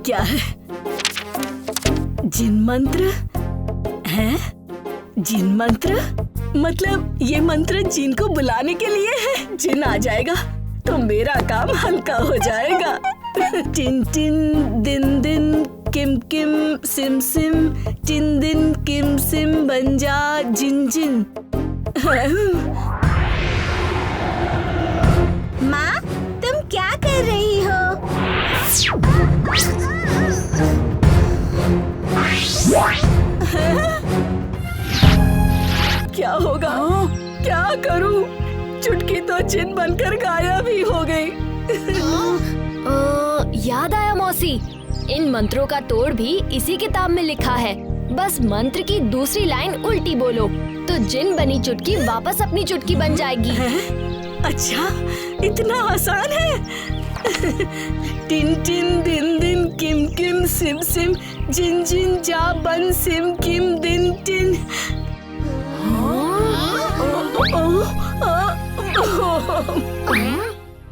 क्या है? जिन मंत्र है? जिन मंत्र मतलब ये मंत्र जिन को बुलाने के लिए है। जिन आ जाएगा तो मेरा काम हल्का हो जाएगा। टिन टिन दिन दिन किम किम सिम सिम, टिन दिन किम सिम बन जा जिन जिन। माँ, तुम क्या कर रही हो? क्या होगा? क्या करूं? चुटकी तो जिन बनकर गायब ही हो गई। याद आया मौसी, इन मंत्रों का तोड़ भी इसी किताब में लिखा है। बस मंत्र की दूसरी लाइन उल्टी बोलो तो जिन बनी चुटकी वापस अपनी चुटकी बन जाएगी। अच्छा, इतना आसान है? टिन टिन दिन दिन किम किम सिम सिम, जिन जिन जा बन सिम किम दिन टिन।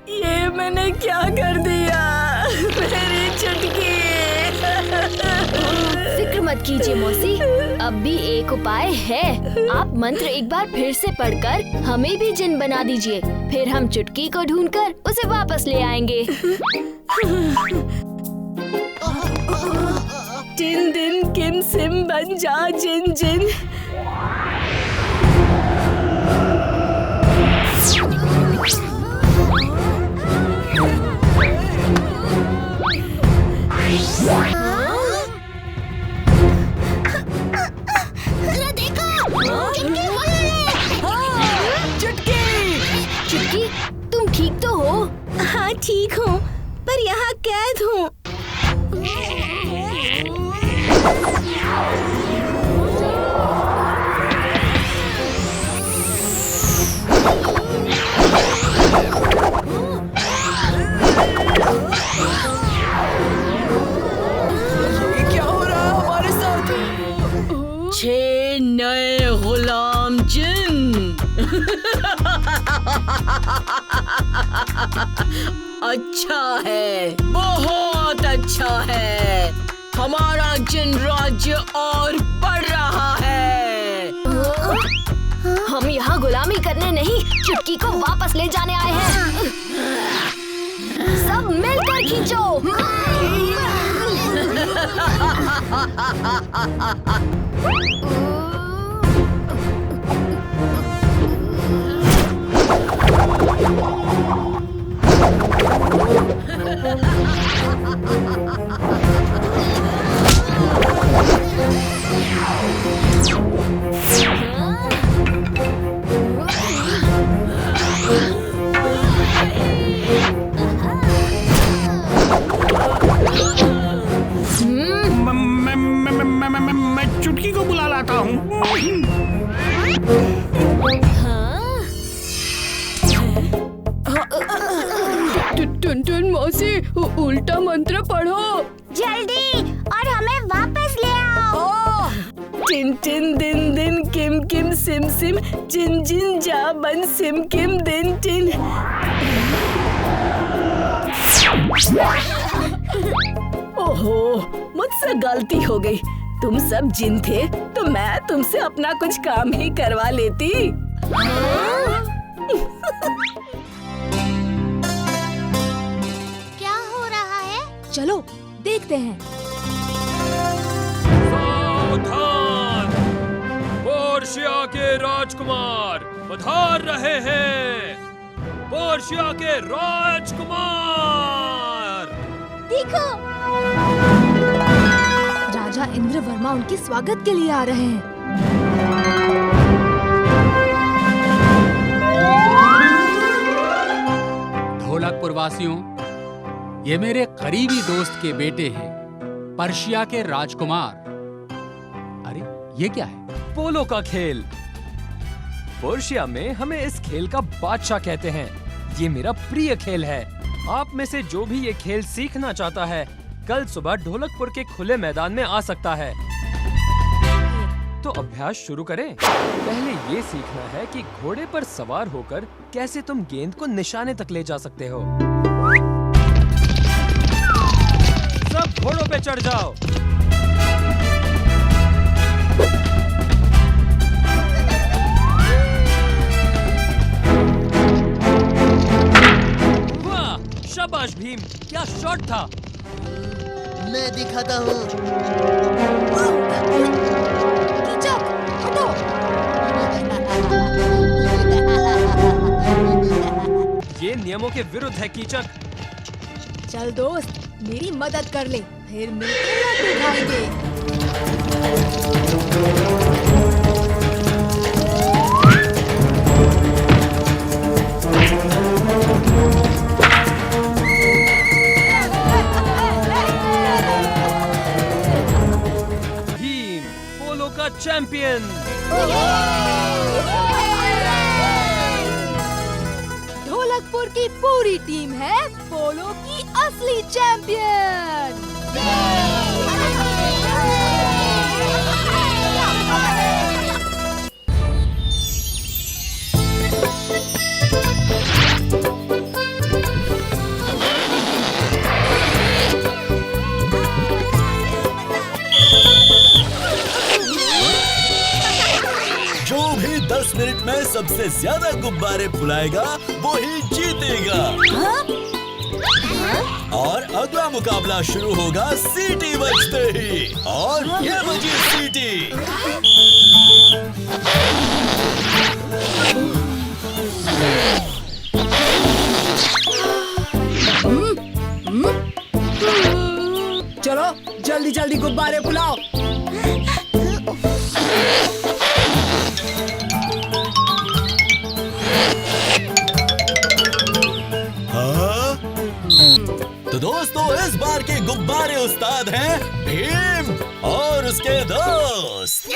ये मैंने क्या कर दिया? मेरी चुटकी। फिक्र मत कीजिए मौसी, अब भी एक उपाय है। आप मंत्र एक बार फिर से पढ़कर हमें भी जिन बना दीजिए, फिर हम चुटकी को ढूंढकर उसे वापस ले आएंगे। टिन दिन किम सिम बन जा जिन जिन। चुटकी, तुम ठीक तो हो? हाँ, ठीक हूँ, पर यहाँ कैद हूँ। क्या हो रहा है हमारे साथ? 6 नए गुलाम जिन। अच्छा है, बहुत अच्छा है। हमारा जिन राज्य और बढ़ रहा है। हम यहाँ गुलामी करने नहीं, चुटकी को वापस ले जाने आए हैं। सब मिलकर खींचो। मैं चुटकी को बुला लाता हूँ। टुनटुन मौसी, उल्टा मंत्र पढ़ो जल्दी, और हमें वापस ले आओ। टिन टिन दिन दिन किम किम सिम सिम, जिन जिन जा बन सिम किम दिन टिन। ओहो, मुझसे गलती हो गई। तुम सब जिन थे तो मैं तुमसे अपना कुछ काम ही करवा लेती। क्या हो रहा है? चलो देखते हैं। सावधान! पोर्शिया के राजकुमार पधार रहे हैं। पोर्शिया के राजकुमार। देखो, राजा इंद्र वर्मा उनके स्वागत के लिए आ रहे हैं। ढोलकपुर वासियों, ये मेरे करीबी दोस्त के बेटे हैं, पर्शिया के राजकुमार। अरे ये क्या है? पोलो का खेल। पोर्शिया में हमें इस खेल का बादशाह कहते हैं। ये मेरा प्रिय खेल है। आप में से जो भी ये खेल सीखना चाहता है, कल सुबह ढोलकपुर के खुले मैदान में आ सकता है। तो अभ्यास शुरू करें। पहले ये सीखना है कि घोड़े पर सवार होकर कैसे तुम गेंद को निशाने तक ले जा सकते हो। सब घोड़ों पे चढ़ जाओ। वाह, शाबाश भीम, क्या शॉट था। मैं दिखाता हूँ। कीचक, हटो। ये नियमों के विरुद्ध है कीचक। चल दोस्त, मेरी मदद कर ले, फिर मिलकर लड्डू खाएंगे। भीम, पोलो का चैंपियन। ढोलकपुर की पूरी टीम है पोलो की असली चैंपियन। जो भी 10 मिनट में सबसे ज्यादा गुब्बारे फुलाएगा वो ही जीतेगा। और अगला मुकाबला शुरू होगा सीटी बजते ही। और ये बजी सीटी। चलो जल्दी जल्दी गुब्बारे फुलाओ। हाँ? तो दोस्तों, इस बार के गुब्बारे उस्ताद हैं भीम और उसके दोस्त।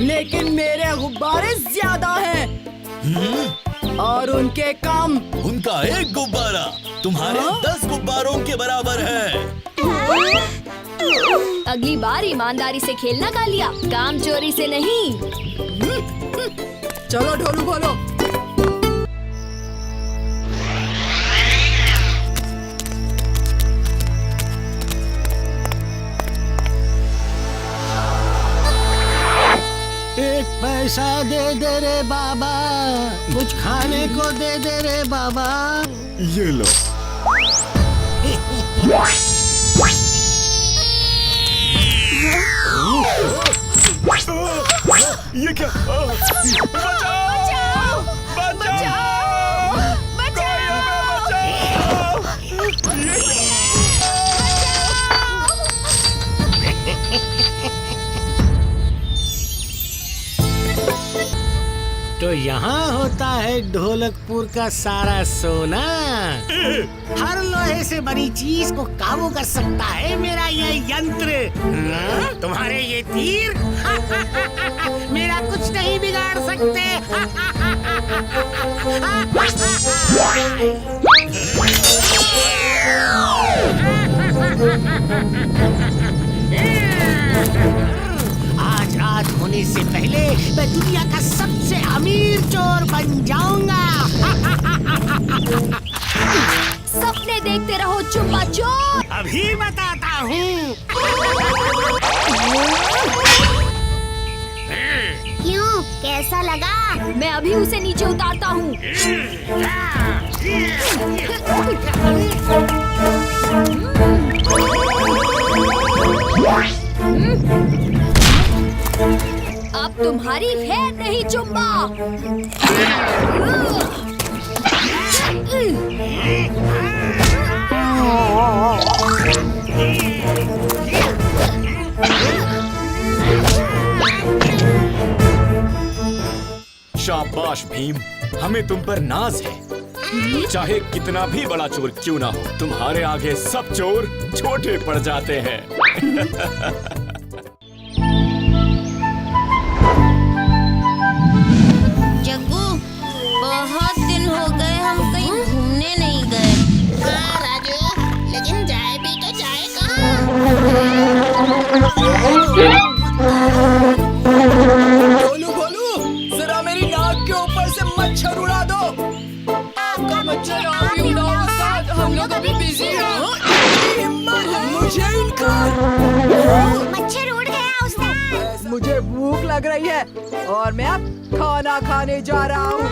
लेकिन मेरे गुब्बारे ज्यादा हैं और उनके कम। उनका एक गुब्बारा तुम्हारे 10 गुब्बारों के बराबर है। अगली बार ईमानदारी से खेलना कालिया, काम चोरी से नहीं। चलो ढोलू बोलो। एक पैसा दे दे रे बाबा, कुछ खाने को दे दे रे बाबा। ये लो। ये क्या? तो यहाँ होता है ढोलकपुर का सारा सोना। हर लोहे से बनी चीज को काबू कर सकता है मेरा ये यंत्र। हाँ? तुम्हारे ये तीर मेरा कुछ नहीं बिगाड़ सकते। आज रात होने से पहले मैं दुनिया का सबसे अमीर चोर बन जाऊंगा। सपने देखते रहो चुम्मा चोर। अभी बताता हूँ। क्यों, कैसा लगा? मैं अभी उसे नीचे उतारता हूँ। अब तुम्हारी खैर नहीं चुम्मा। शाबाश भीम, हमें तुम पर नाज है। चाहे कितना भी बड़ा चोर क्यों ना हो, तुम्हारे आगे सब चोर छोटे पड़ जाते हैं। जग्गू, बहुत दिन हो गए हम कहीं घूमने नहीं गए। हाँ राजू, लेकिन जाए भी तो जाए कहाँ? गोलू गोलू, जरा मेरी नाक के ऊपर से मच्छर उड़ा दो। आपका मच्छर आप ही उड़ाओ उस्ताद, हम लोग अभी बिजी लग रही है और मैं अब खाना खाने जा रहा हूँ।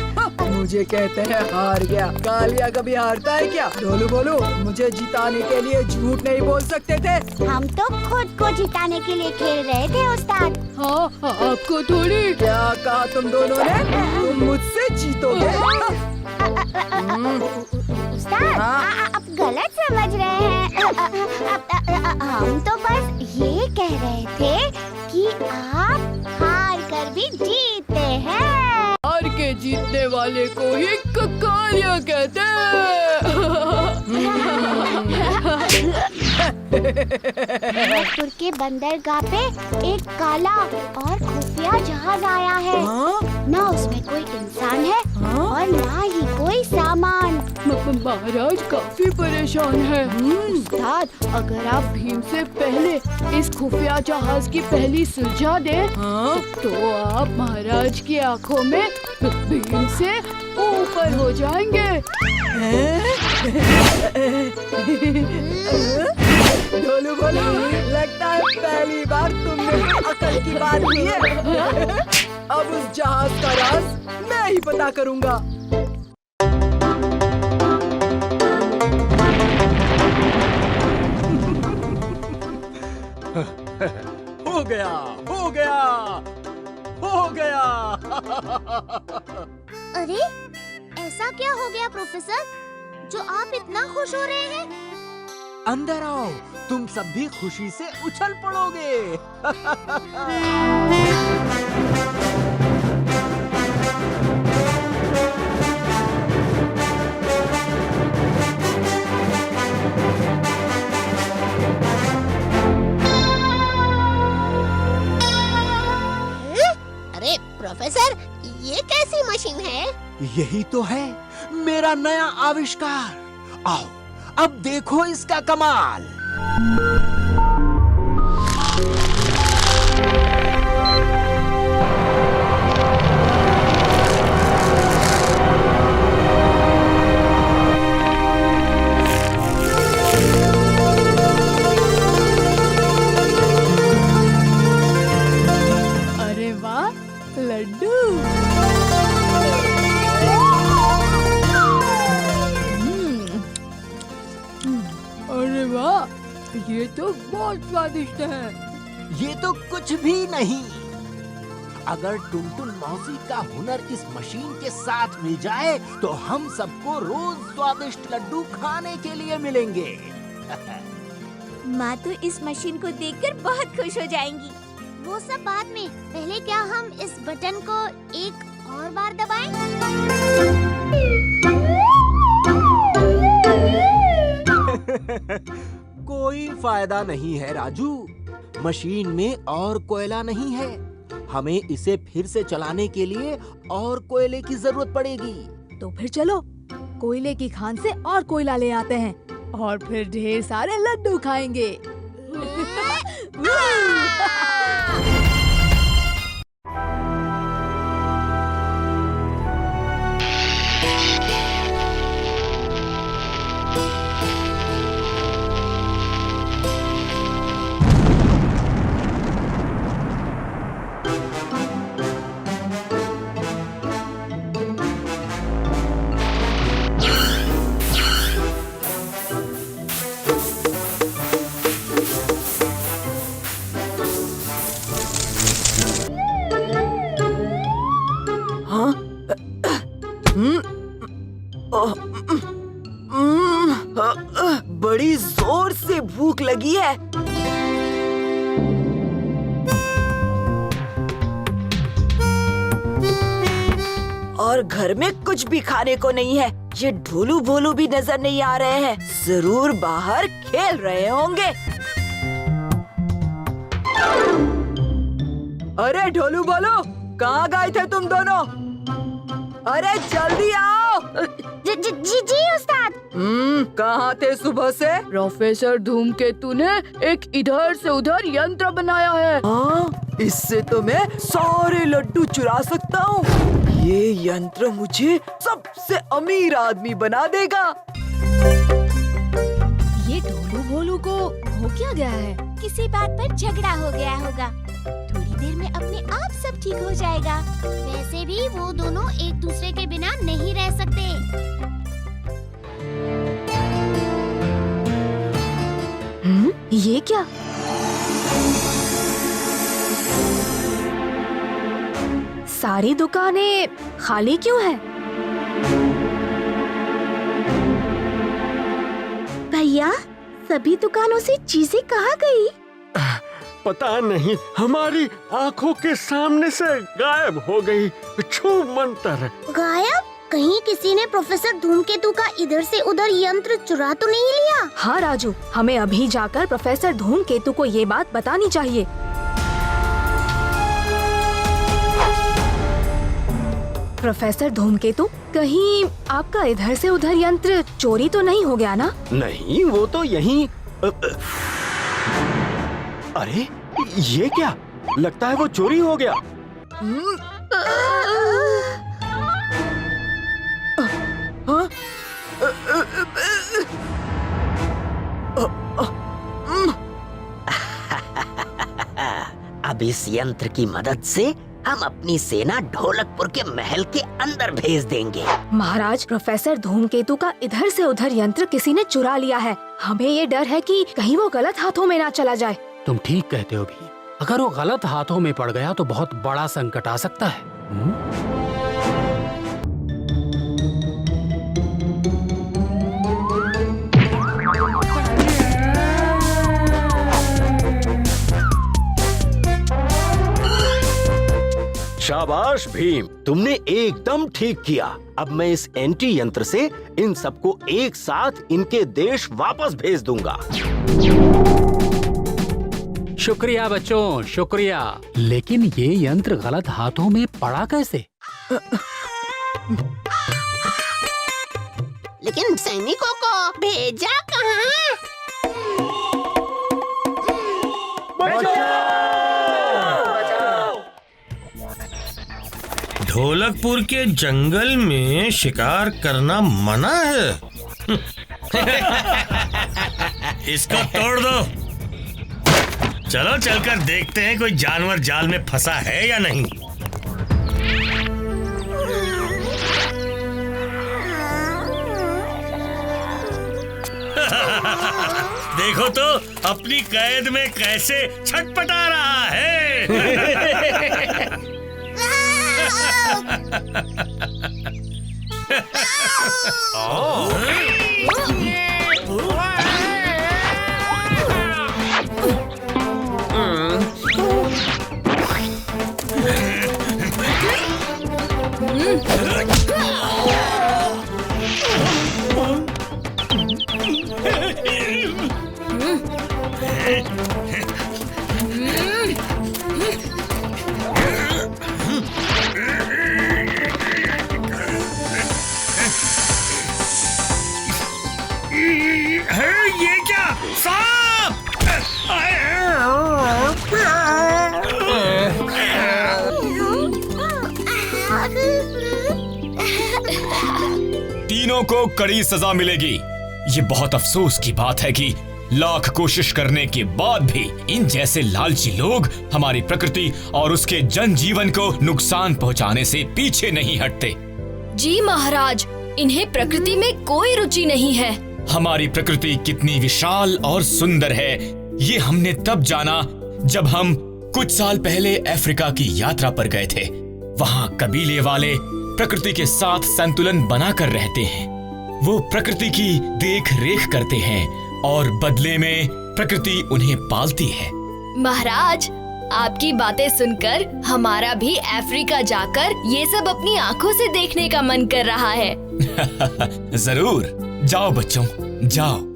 मुझे कहते हैं हार गया। कालिया कभी हारता है क्या? ढोलू बोलू, मुझे जिताने के लिए झूठ नहीं बोल सकते थे। हम तो खुद को जिताने के लिए खेल रहे थे उस्ताद। हाँ, आपको थोड़ी। क्या कहा तुम दोनों ने? तुम मुझसे जीतोगे? उस्ताद, आप गलत समझ रहे हैं। हम तो बस ये कह रहे थे कि आप हार कर भी जीतते हैं। हार के जीतने वाले को ही कालिया कहते ढोलकपुर के बंदरगाह पे एक काला और खुफिया जहाज आया है। ना उसमें कोई इंसान है और ना ही कोई सामान। महाराज काफी परेशान है। उस्ताद, अगर आप भीम से पहले इस खुफिया जहाज की पहली सुलझा दे तो आप महाराज की आंखों में भीम से ऊपर हो जाएंगे। ढोलू बोलू, लगता है पहली बार तुमने अकल की बात की है। अब उस जहाज का राज मैं ही पता करूंगा। हो गया, हो गया, हो गया। अरे, ऐसा क्या हो गया प्रोफेसर, जो आप इतना खुश हो रहे हैं? अंदर आओ, तुम सब भी खुशी से उछल पड़ोगे। अरे प्रोफेसर, ये कैसी मशीन है? यही तो है मेरा नया आविष्कार। आओ, अब देखो इसका कमाल। अरे वाह, लड्डू। अरे वाह, ये तो बहुत स्वादिष्ट है। ये तो कुछ भी नहीं। अगर टुनटुन मौसी का हुनर इस मशीन के साथ मिल जाए तो हम सबको रोज स्वादिष्ट लड्डू खाने के लिए मिलेंगे। माँ तो इस मशीन को देखकर बहुत खुश हो जाएंगी। वो सब बाद में, पहले क्या हम इस बटन को एक और बार दबाएं? कोई फायदा नहीं है राजू, मशीन में और कोयला नहीं है। हमें इसे फिर से चलाने के लिए और कोयले की जरूरत पड़ेगी। तो फिर चलो, कोयले की खान से और कोयला ले आते हैं और फिर ढेर सारे लड्डू खाएंगे। बड़ी जोर से भूख लगी है। और घर में कुछ भी खाने को नहीं है। ये ढोलू भोलू भी नजर नहीं आ रहे हैं। जरूर बाहर खेल रहे होंगे। अरे ढोलू बोलो, कहाँ गए थे तुम दोनों? अरे जल्दी आओ। जी उस्ताद। कहाँ थे सुबह से? प्रोफेसर धूमकेतु ने एक इधर से उधर यंत्र बनाया है। हाँ, इससे तो मैं सारे लड्डू चुरा सकता हूँ। ये यंत्र मुझे सबसे अमीर आदमी बना देगा। ये ढोलू भोलू को हो क्या गया है? किसी बात पर झगड़ा हो गया होगा। थोड़ी देर में अपने आप सब ठीक हो जाएगा। वैसे भी वो दोनों एक दूसरे के बिना नहीं रह सकते। ये क्या? सारी दुकानें खाली क्यों हैं? भैया, सभी दुकानों से चीजें कहाँ गई? पता नहीं, हमारी आंखों के सामने से गायब हो गई। छू मंतर। गायब? कहीं किसी ने प्रोफेसर धूमकेतु का इधर से उधर यंत्र चुरा तो नहीं लिया? हाँ राजू, हमें अभी जाकर प्रोफेसर धूमकेतु को ये बात बतानी चाहिए। प्रोफेसर धूमकेतु, कहीं आपका इधर से उधर यंत्र चोरी तो नहीं हो गया ना? नहीं, वो तो यहीं। अरे ये क्या? लगता है वो चोरी हो गया। अब इस यंत्र की मदद से हम अपनी सेना ढोलकपुर के महल के अंदर भेज देंगे। महाराज, प्रोफेसर धूमकेतु का इधर से उधर यंत्र किसी ने चुरा लिया है। हमें ये डर है कि कहीं वो गलत हाथों में ना चला जाए। तुम ठीक कहते हो भी। अगर वो गलत हाथों में पड़ गया तो बहुत बड़ा संकट आ सकता है। शाबाश भीम, तुमने एकदम ठीक किया। अब मैं इस एंटी यंत्र से इन सबको एक साथ इनके देश वापस भेज दूंगा। शुक्रिया बच्चों, शुक्रिया। लेकिन ये यंत्र गलत हाथों में पड़ा कैसे? लेकिन सैनिकों को भेजा कहाँ? ढोलकपुर के जंगल में शिकार करना मना है। इसको तोड़ दो। चलो चलकर देखते हैं कोई जानवर जाल में फंसा है या नहीं। देखो तो अपनी कैद में कैसे छटपटा रहा है। ये क्या? सांप! तीनों को कड़ी सजा मिलेगी। ये बहुत अफसोस की बात है कि लाख कोशिश करने के बाद भी इन जैसे लालची लोग हमारी प्रकृति और उसके जनजीवन को नुकसान पहुंचाने से पीछे नहीं हटते। जी महाराज, इन्हें प्रकृति में कोई रुचि नहीं है। हमारी प्रकृति कितनी विशाल और सुंदर है ये हमने तब जाना जब हम कुछ साल पहले अफ्रीका की यात्रा पर गए थे। वहाँ कबीले वाले प्रकृति के साथ संतुलन बनाकर रहते हैं। वो प्रकृति की देख रेख करते हैं और बदले में प्रकृति उन्हें पालती है। महाराज, आपकी बातें सुनकर हमारा भी अफ्रीका जाकर ये सब अपनी आंखों से देखने का मन कर रहा है। जरूर, जाओ बच्चों, जाओ।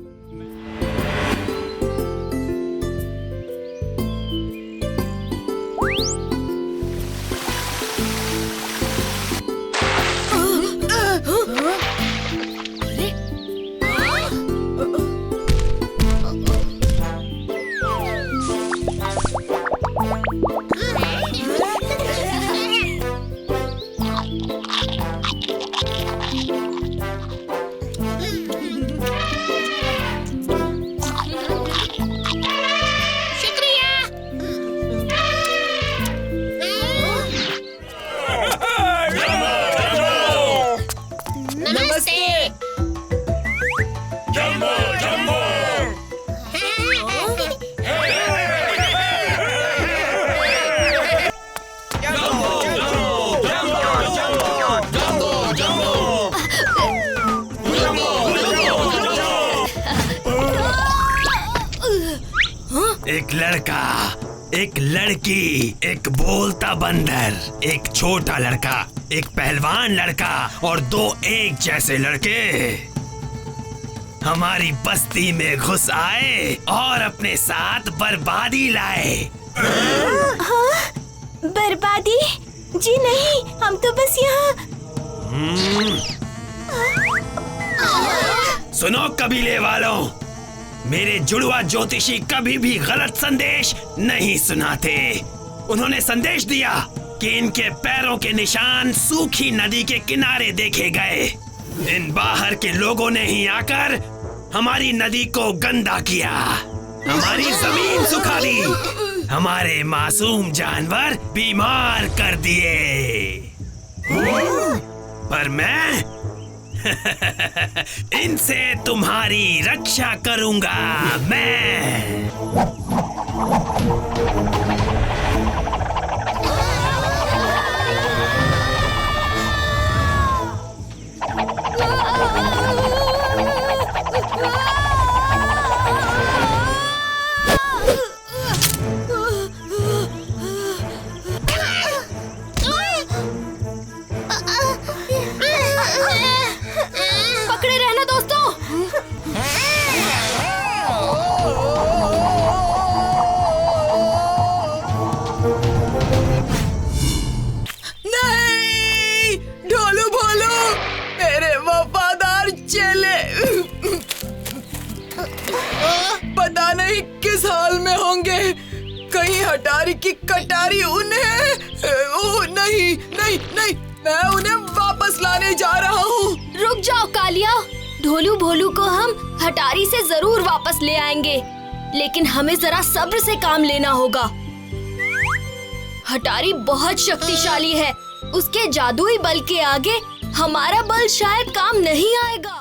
एक लड़का, एक लड़की, एक बोलता बंदर, एक छोटा लड़का, एक पहलवान लड़का और 2 एक जैसे लड़के हमारी बस्ती में घुस आए और अपने साथ बर्बादी लाए। हाँ? बर्बादी? जी नहीं, हम तो बस यहाँ। सुनो कबीले वालों, मेरे जुड़वा ज्योतिषी कभी भी गलत संदेश नहीं सुनाते। उन्होंने संदेश दिया कि इनके पैरों के निशान सूखी नदी के किनारे देखे गए। इन बाहर के लोगों ने ही आकर हमारी नदी को गंदा किया, हमारी जमीन सुखा दी, हमारे मासूम जानवर बीमार कर दिए। पर मैं इनसे तुम्हारी रक्षा करूंगा। मैं पकड़े रहना दोस्तों। नहीं, ढोलू भोलू, मेरे वफादार चेले पता नहीं किस हाल में होंगे। कहीं हटारी की कटारी उन्हें नहीं नहीं नहीं, मैं उन्हें वापस लाने जा रहा हूँ। रुक जाओ कालिया, ढोलू भोलू को हम हटारी से जरूर वापस ले आएंगे, लेकिन हमें जरा सब्र से काम लेना होगा। हटारी बहुत शक्तिशाली है, उसके जादुई बल के आगे हमारा बल शायद काम नहीं आएगा।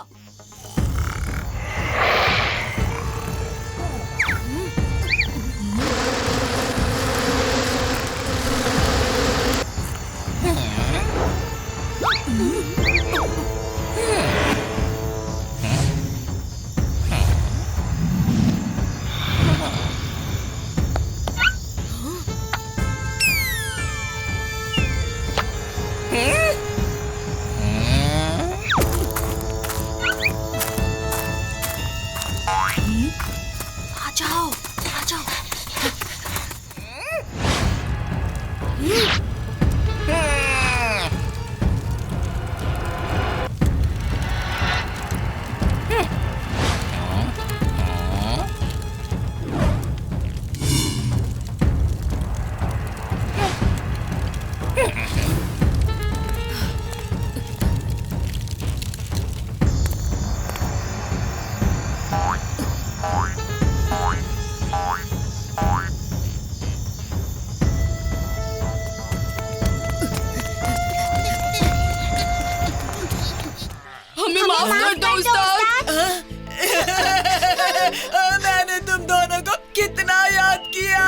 मैंने तुम दोनों को कितना याद किया।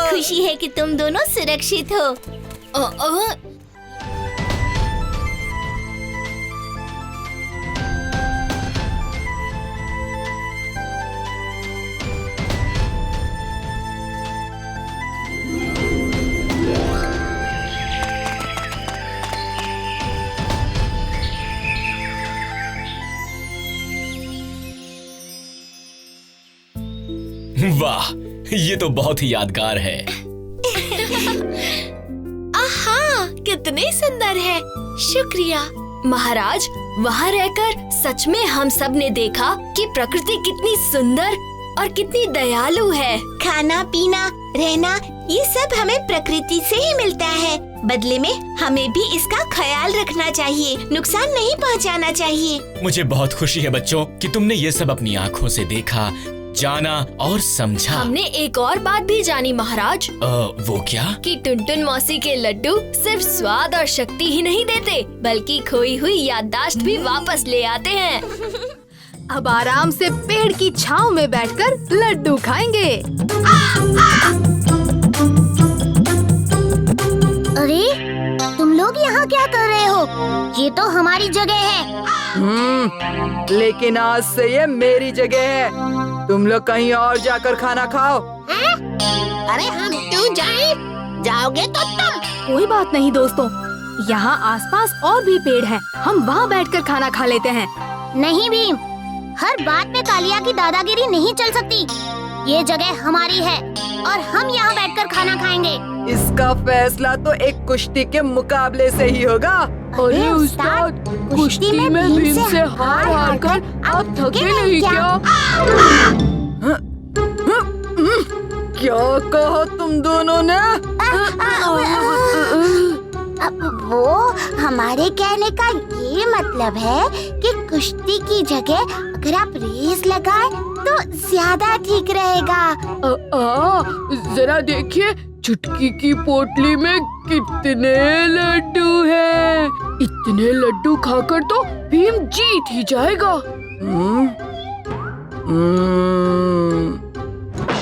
खुशी है कि तुम दोनों सुरक्षित हो। वाह, ये तो बहुत ही यादगार है। आहा, कितने सुंदर है। शुक्रिया महाराज। वहाँ रहकर सच में हम सब ने देखा कि प्रकृति कितनी सुंदर और कितनी दयालु है। खाना पीना रहना ये सब हमें प्रकृति से ही मिलता है। बदले में हमें भी इसका ख्याल रखना चाहिए, नुकसान नहीं पहुंचाना चाहिए। मुझे बहुत खुशी है बच्चों कि तुमने ये सब अपनी आँखों से देखा, जाना और समझा। हमने एक और बात भी जानी महाराज। वो क्या? कि टुनटुन मौसी के लड्डू सिर्फ स्वाद और शक्ति ही नहीं देते, बल्कि खोई हुई याददाश्त भी वापस ले आते हैं। अब आराम से पेड़ की छांव में बैठकर लड्डू खाएंगे। अरे तुम लोग यहाँ क्या कर रहे हो? ये तो हमारी जगह है। लेकिन आज से ये मेरी जगह है। तुम लोग कहीं और जाकर खाना खाओ। अरे हम क्यों जाएं? जाओगे तो तुम। कोई बात नहीं दोस्तों, यहाँ आसपास और भी पेड़ हैं। हम वहाँ बैठकर खाना खा लेते हैं। नहीं भीम, हर बात में कालिया की दादागिरी नहीं चल सकती। ये जगह हमारी है और हम यहाँ बैठकर खाना खाएंगे। इसका फैसला तो एक कुश्ती के मुकाबले से ही होगा। अरे उस्ताद, कुश्ती में भीम से हार कर आप थके नहीं क्या? क्या कहा तुम दोनों ने? वो हमारे कहने का ये मतलब है कि कुश्ती की जगह अगर आप रेस लगाएं तो ज्यादा ठीक रहेगा। जरा देखिए चुटकी की पोटली में कितने लड्डू हैं। इतने लड्डू खाकर तो भीम जीत ही जाएगा।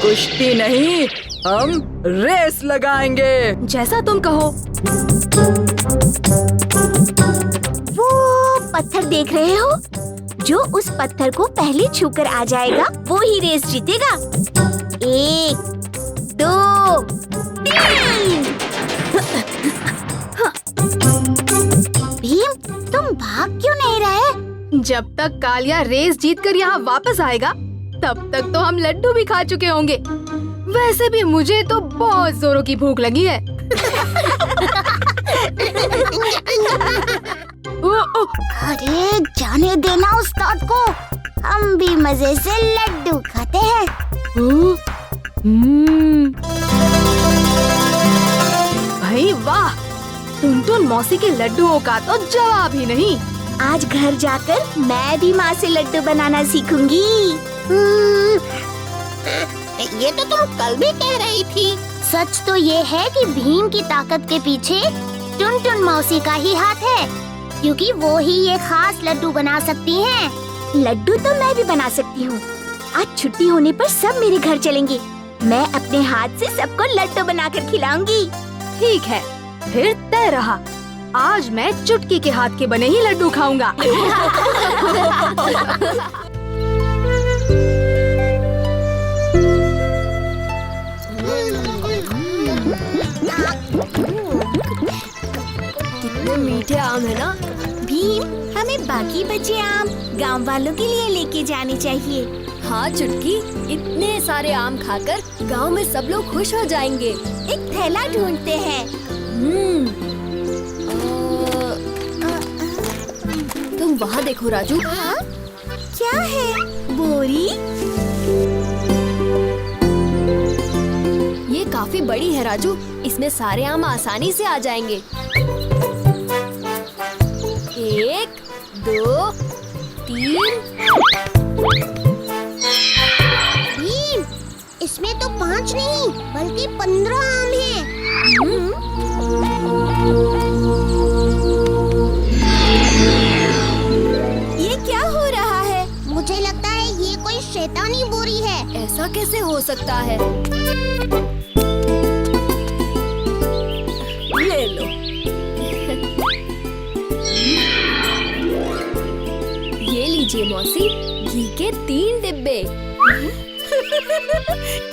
कुश्ती नहीं, हम रेस लगाएंगे। जैसा तुम कहो। वो पत्थर देख रहे हो? जो उस पत्थर को पहले छूकर आ जाएगा वो ही रेस जीतेगा। 1, 2, 3। भीम, तुम भाग क्यों नहीं रहे? जब तक कालिया रेस जीतकर यहाँ वापस आएगा तब तक तो हम लड्डू भी खा चुके होंगे। वैसे भी मुझे तो बहुत जोरों की भूख लगी है। अरे जाने देना उस्ताद को, हम भी मजे से लड्डू खाते हैं। भाई वाह, टुनटुन मौसी के लड्डुओं का तो जवाब ही नहीं। आज घर जाकर मैं भी माँ से लड्डू बनाना सीखूंगी। ये तो तुम कल भी कह रही थी। सच तो ये है कि भीम की ताकत के पीछे टुनटुन मौसी का ही हाथ है, क्योंकि वो ही ये खास लड्डू बना सकती हैं। लड्डू तो मैं भी बना सकती हूँ। आज छुट्टी होने पर सब मेरे घर चलेंगे। मैं अपने हाथ से सबको लड्डू बनाकर खिलाऊंगी। ठीक है, फिर तय रहा। आज मैं चुटकी के हाथ के बने ही लड्डू खाऊंगा। कितने मीठे आम है ना? भीम, हमें बाकी बचे आम गांव वालों के लिए लेके जाने चाहिए। हाँ चुटकी, इतने सारे आम खाकर गांव में सब लोग खुश हो जाएंगे। एक थैला ढूंढते हैं। तुम वहाँ देखो राजू। हाँ? क्या है? बोरी? ये काफी बड़ी है राजू, इसमें सारे आम आसानी से आ जाएंगे। 1, 2, 3। भीम, इसमें तो 5 नहीं बल्कि 15 आम हैं। ये क्या हो रहा है? मुझे लगता है ये कोई शैतानी बोरी है। ऐसा कैसे हो सकता है? ले लो। ये लीजिए मौसी, घी के 3 डिब्बे।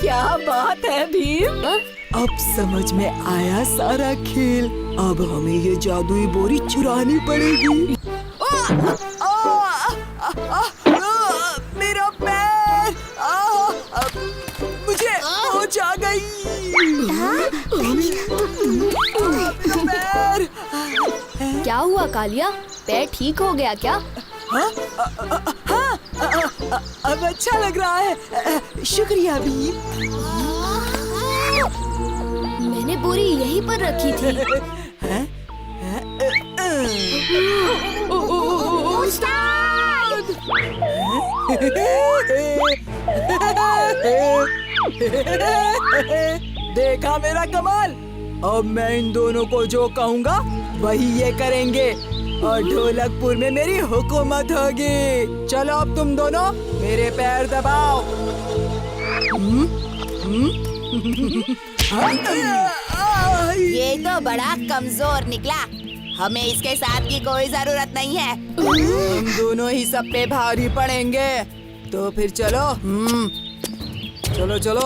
क्या बात है भीम? अब समझ में आया सारा खेल। अब हमें ये जादुई बोरी चुरानी पड़ेगी। मेरा पैर, मुझे पहुंच आ गई। पैर। क्या हुआ कालिया, पैर ठीक हो गया क्या? हाँ, अब अच्छा लग रहा है। शुक्रिया भीम। मैंने बोरी यहीं पर रखी थी। देखा मेरा कमाल। अब मैं इन दोनों को जो कहूँगा वही ये करेंगे और ढोलकपुर में मेरी हुकूमत होगी। चलो अब तुम दोनों मेरे पैर दबाओ। ये तो बड़ा कमजोर निकला। हमें इसके साथ की कोई जरूरत नहीं है। हम दोनों ही सब पे भारी पड़ेंगे। तो फिर चलो। चलो चलो।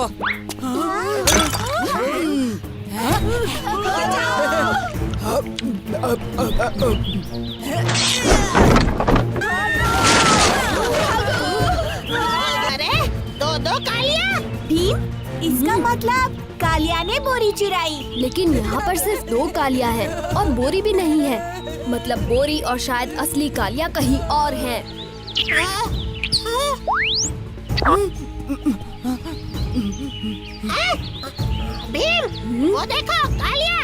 अरे दो कालिया। भीम, इसका मतलब कालिया ने बोरी चुराई। लेकिन यहाँ पर सिर्फ 2 कालिया है और बोरी भी नहीं है। मतलब बोरी और शायद असली कालिया कहीं और हैं। भीम, वो देखो कालिया।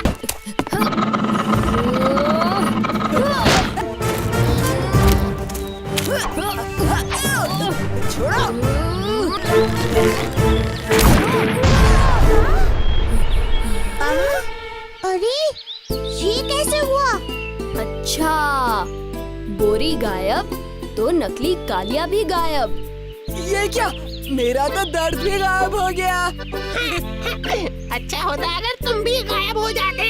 अरे ये कैसे हुआ? अच्छा, बोरी गायब तो नकली कालिया भी गायब। ये क्या? मेरा तो दर्द भी गायब हो गया। अच्छा होता अगर तुम भी गायब हो जाते।